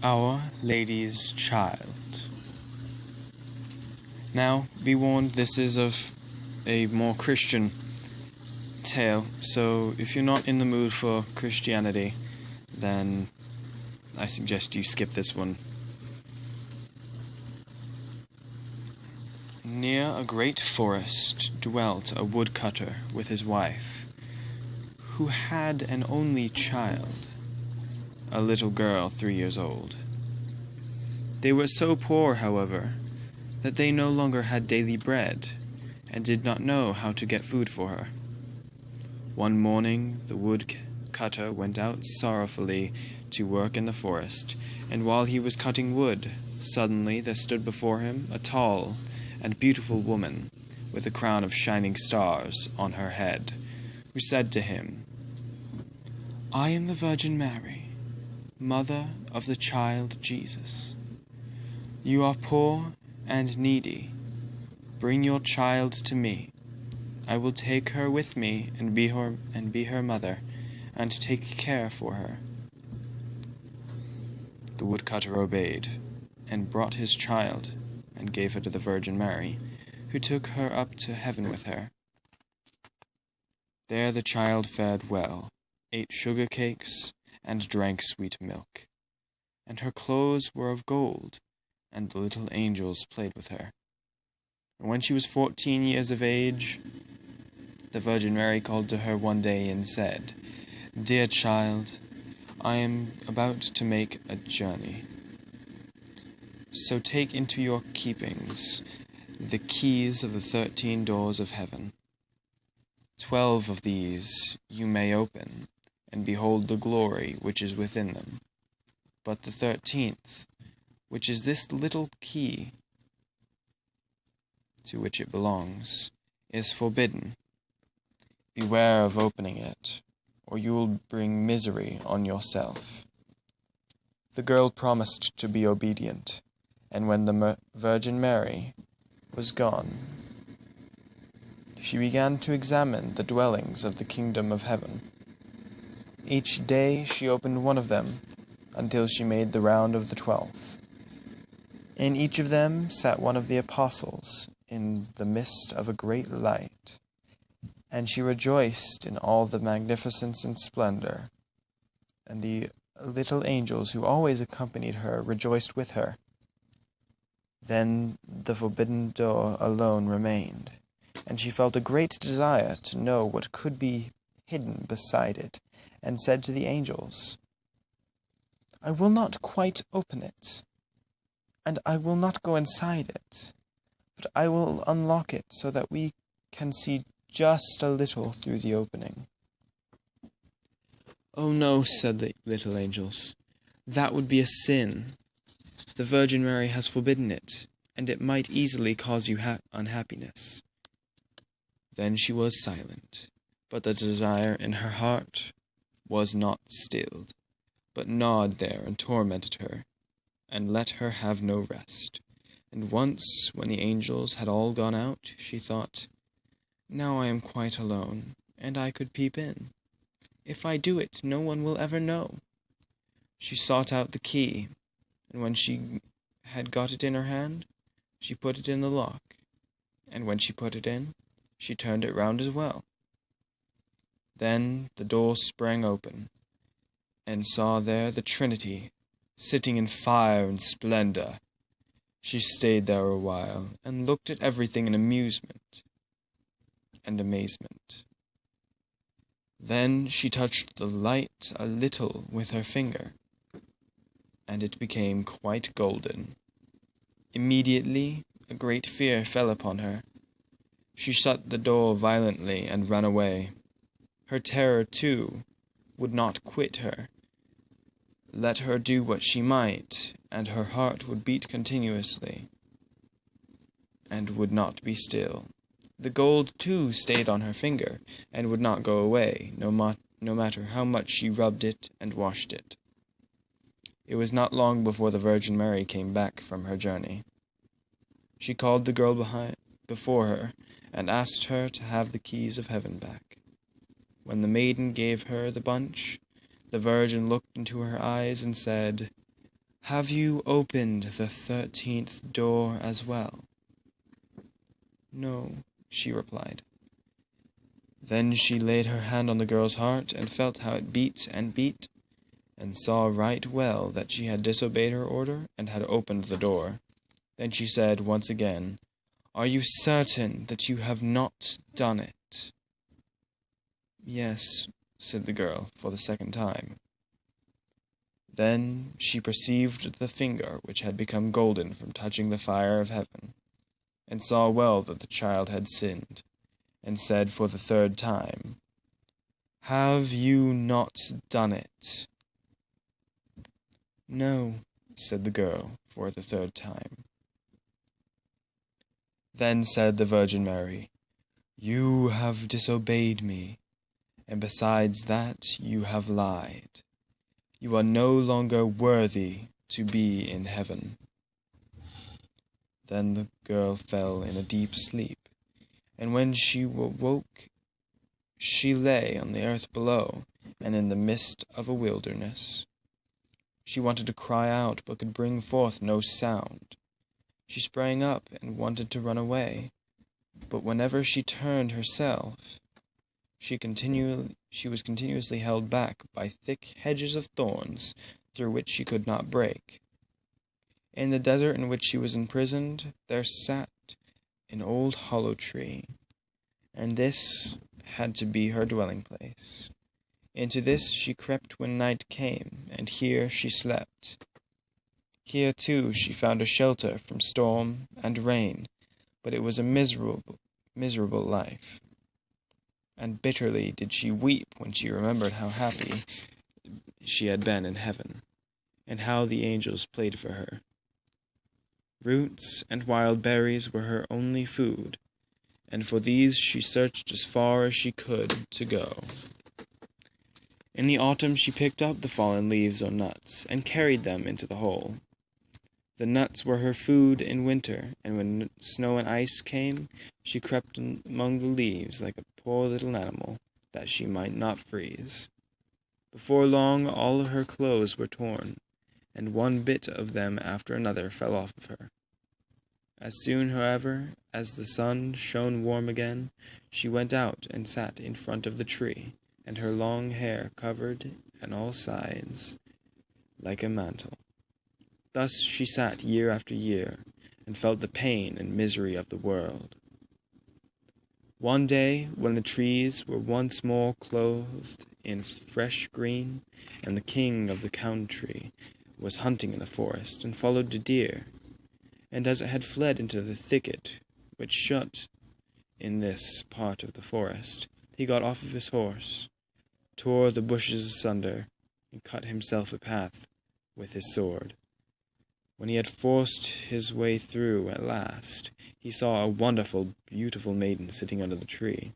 Our Lady's Child. Now, be warned, this is of a more Christian tale, so if you're not in the mood for Christianity, then I suggest you skip this one. Near a great forest dwelt a woodcutter with his wife, who had an only child, a little girl 3 years old. They were so poor, however, that they no longer had daily bread, and did not know how to get food for her. One morning the woodcutter went out sorrowfully to work in the forest, and while he was cutting wood, suddenly there stood before him a tall and beautiful woman with a crown of shining stars on her head, who said to him, "I am the Virgin Mary, mother of the child Jesus. You are poor and needy. Bring your child to me. I will take her with me and be her mother, and take care for her." The woodcutter obeyed, and brought his child, and gave her to the Virgin Mary, who took her up to heaven with her. There the child fared well, ate sugar cakes, and drank sweet milk. And her clothes were of gold, and the little angels played with her. And when she was 14 years of age, the Virgin Mary called to her one day and said, "Dear child, I am about to make a journey. So take into your keepings the keys of the 13 doors of heaven. 12 of these you may open, and behold the glory which is within them. But the 13th, which is this little key to which it belongs, is forbidden. Beware of opening it, or you will bring misery on yourself." The girl promised to be obedient, and when the Virgin Mary was gone, she began to examine the dwellings of the kingdom of heaven. Each day she opened one of them, until she made the round of the 12th. In each of them sat one of the apostles in the midst of a great light, and she rejoiced in all the magnificence and splendor, and the little angels who always accompanied her rejoiced with her. Then the forbidden door alone remained, and she felt a great desire to know what could be hidden beside it, and said to the angels, "I will not quite open it, and I will not go inside it, but I will unlock it so that we can see just a little through the opening." "Oh no," said the little angels, "that would be a sin. The Virgin Mary has forbidden it, and it might easily cause you unhappiness." Then she was silent, but the desire in her heart was not stilled, but gnawed there and tormented her, and let her have no rest. And once, when the angels had all gone out, she thought, "Now I am quite alone, and I could peep in. If I do it, no one will ever know." She sought out the key, and when she had got it in her hand, she put it in the lock, and when she put it in, she turned it round as well. Then the door sprang open, and saw there the Trinity, sitting in fire and splendor. She stayed there a while, and looked at everything in amusement and amazement. Then she touched the light a little with her finger, and it became quite golden. Immediately a great fear fell upon her. She shut the door violently and ran away. Her terror, too, would not quit her. Let her do what she might, and her heart would beat continuously, and would not be still. The gold, too, stayed on her finger, and would not go away, no matter how much she rubbed it and washed it. It was not long before the Virgin Mary came back from her journey. She called the girl before her, and asked her to have the keys of heaven back. When the maiden gave her the bunch, the Virgin looked into her eyes and said, Have you opened the 13th door as well?" "No," she replied. Then she laid her hand on the girl's heart, and felt how it beat and beat, and saw right well that she had disobeyed her order, and had opened the door. Then she said once again, "Are you certain that you have not done it?" "Yes," said the girl for the second time. Then she perceived the finger which had become golden from touching the fire of heaven, and saw well that the child had sinned, and said for the third time, "Have you not done it?" "No," said the girl for the third time. Then said the Virgin Mary, "You have disobeyed me, and besides that you have lied. You are no longer worthy to be in heaven." Then the girl fell in a deep sleep, and when she woke, she lay on the earth below, and in the midst of a wilderness. She wanted to cry out, but could bring forth no sound. She sprang up and wanted to run away, but whenever she turned herself, she was continuously held back by thick hedges of thorns through which she could not break. In the desert in which she was imprisoned, there sat an old hollow tree, and this had to be her dwelling place. Into this she crept when night came, and here she slept. Here, too, she found a shelter from storm and rain, but it was a miserable life. And bitterly did she weep when she remembered how happy she had been in heaven, and how the angels played for her. Roots and wild berries were her only food, and for these she searched as far as she could to go. In the autumn she picked up the fallen leaves or nuts, and carried them into the hole. The nuts were her food in winter, and when snow and ice came, she crept among the leaves like a poor little animal, that she might not freeze. Before long all her clothes were torn, and one bit of them after another fell off of her. As soon, however, as the sun shone warm again, she went out and sat in front of the tree, and her long hair covered on all sides like a mantle. Thus she sat year after year, and felt the pain and misery of the world. One day, when the trees were once more clothed in fresh green, and the king of the country was hunting in the forest, and followed a deer, and as it had fled into the thicket which shut in this part of the forest, he got off of his horse, tore the bushes asunder, and cut himself a path with his sword. When he had forced his way through at last, he saw a wonderful, beautiful maiden sitting under the tree.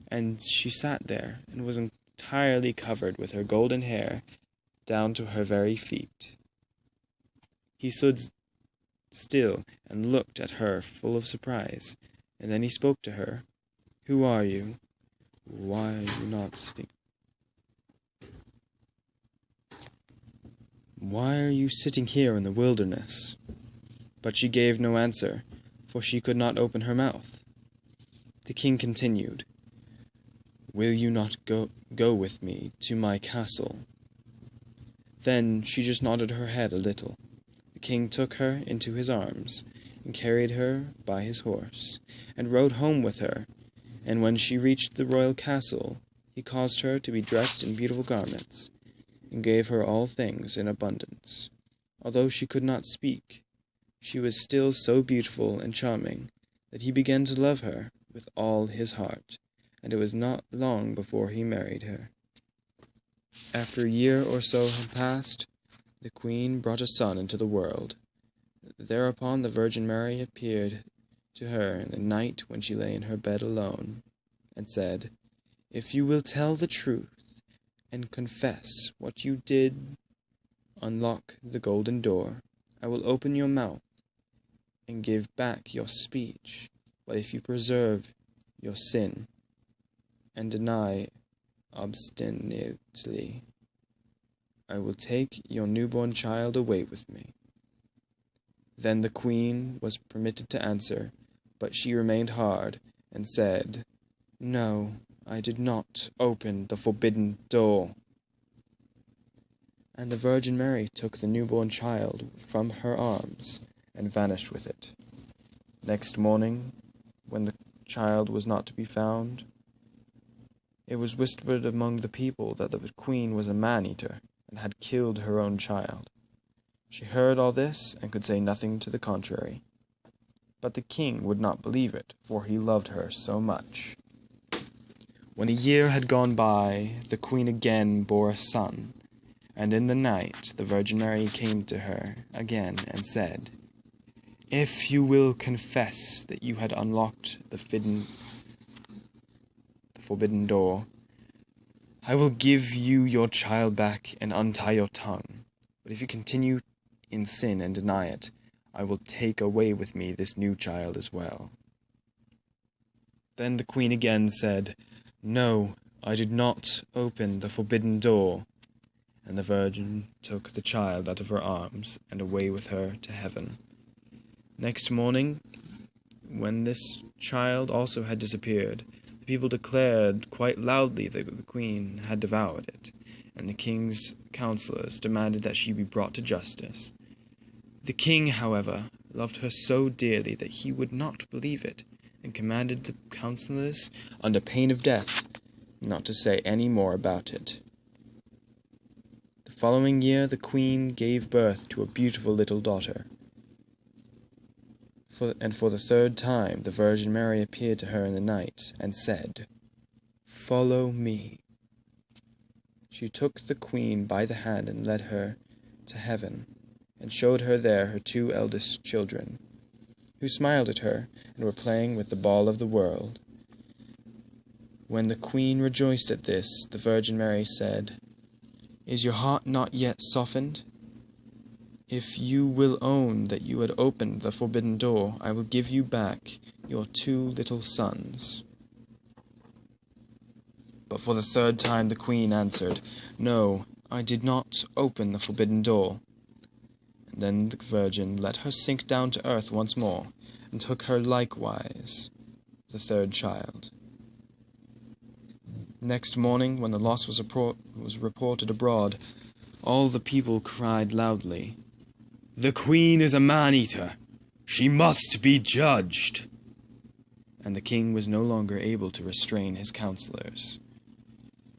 And she sat there, and was entirely covered with her golden hair down to her very feet. He stood still and looked at her full of surprise, and then he spoke to her. "Who are you? Why are you not sitting? Why are you sitting here in the wilderness?" But she gave no answer, for she could not open her mouth. The king continued, "Will you not go with me to my castle?" Then she just nodded her head a little. The king took her into his arms, and carried her by his horse, and rode home with her, and when she reached the royal castle, he caused her to be dressed in beautiful garments, and gave her all things in abundance. Although she could not speak, she was still so beautiful and charming that he began to love her with all his heart, and it was not long before he married her. After a year or so had passed, the queen brought a son into the world. Thereupon the Virgin Mary appeared to her in the night when she lay in her bed alone, and said, "If you will tell the truth, and confess what you did, unlock the golden door. I will open your mouth, and give back your speech. But if you preserve your sin, and deny obstinately, I will take your newborn child away with me." Then the queen was permitted to answer, but she remained hard and said, "No, I did not open the forbidden door." And the Virgin Mary took the newborn child from her arms and vanished with it. Next morning, when the child was not to be found, it was whispered among the people that the queen was a man-eater and had killed her own child. She heard all this and could say nothing to the contrary. But the king would not believe it, for he loved her so much. When a year had gone by, the queen again bore a son, and in the night the Virgin Mary came to her again and said, "If you will confess that you had unlocked the forbidden door, I will give you your child back and untie your tongue. But if you continue in sin and deny it, I will take away with me this new child as well." Then the queen again said, "No, I did not open the forbidden door." And the Virgin took the child out of her arms and away with her to heaven. Next morning, when this child also had disappeared, the people declared quite loudly that the queen had devoured it, and the king's counselors demanded that she be brought to justice. The king, however, loved her so dearly that he would not believe it, and commanded the counselors, under pain of death, not to say any more about it. The following year the queen gave birth to a beautiful little daughter. And for the third time the Virgin Mary appeared to her in the night, and said, "Follow me." She took the queen by the hand and led her to heaven, and showed her there her two eldest children, who smiled at her and were playing with the ball of the world. When the queen rejoiced at this, the Virgin Mary said, "Is your heart not yet softened? If you will own that you had opened the forbidden door, I will give you back your two little sons." But for the third time the queen answered, "No, I did not open the forbidden door." And then the Virgin let her sink down to earth once more, and took her likewise the third child. Next morning, when the loss was reported abroad, all the people cried loudly, "The queen is a man-eater! She must be judged!" And the king was no longer able to restrain his counselors.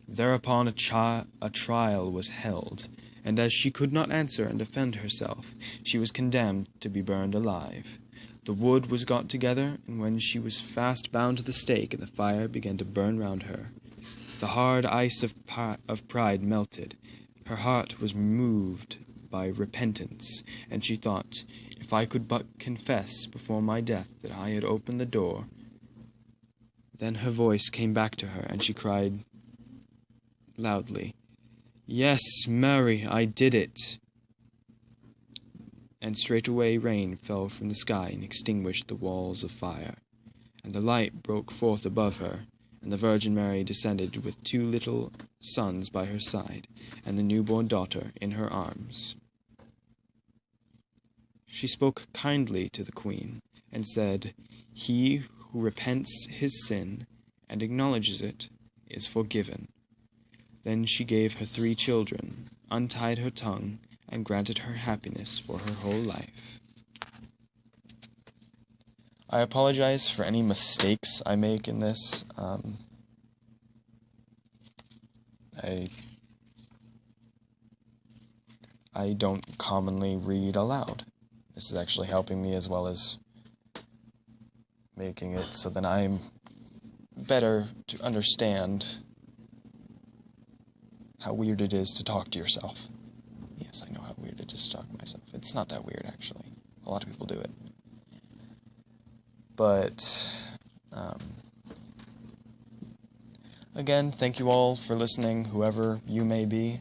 Thereupon a trial was held, and as she could not answer and defend herself, she was condemned to be burned alive. The wood was got together, and when she was fast bound to the stake and the fire began to burn round her, the hard ice of pride melted. Her heart was moved by repentance, and she thought, "If I could but confess before my death that I had opened the door." Then her voice came back to her, and she cried loudly, "Yes, Mary, I did it." And straightway rain fell from the sky and extinguished the walls of fire, and the light broke forth above her, and the Virgin Mary descended with two little sons by her side, and the newborn daughter in her arms. She spoke kindly to the queen, and said, "He who repents his sin and acknowledges it is forgiven." Then she gave her 3 children, untied her tongue, and granted her happiness for her whole life. I apologize for any mistakes I make in this. I don't commonly read aloud. This is actually helping me as well as making it so that I'm better to understand how weird it is to talk to yourself. Yes, I know how weird it is to talk to myself. It's not that weird, actually. A lot of people do it. But, again, thank you all for listening, whoever you may be.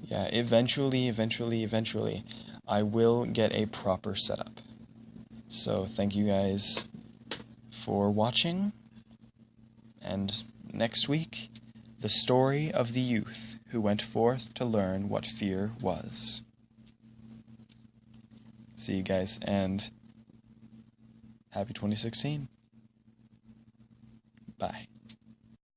Yeah, eventually, I will get a proper setup. So, thank you guys for watching, and next week, The story of the youth who went forth to learn what fear was. See you guys, and happy 2016. Bye.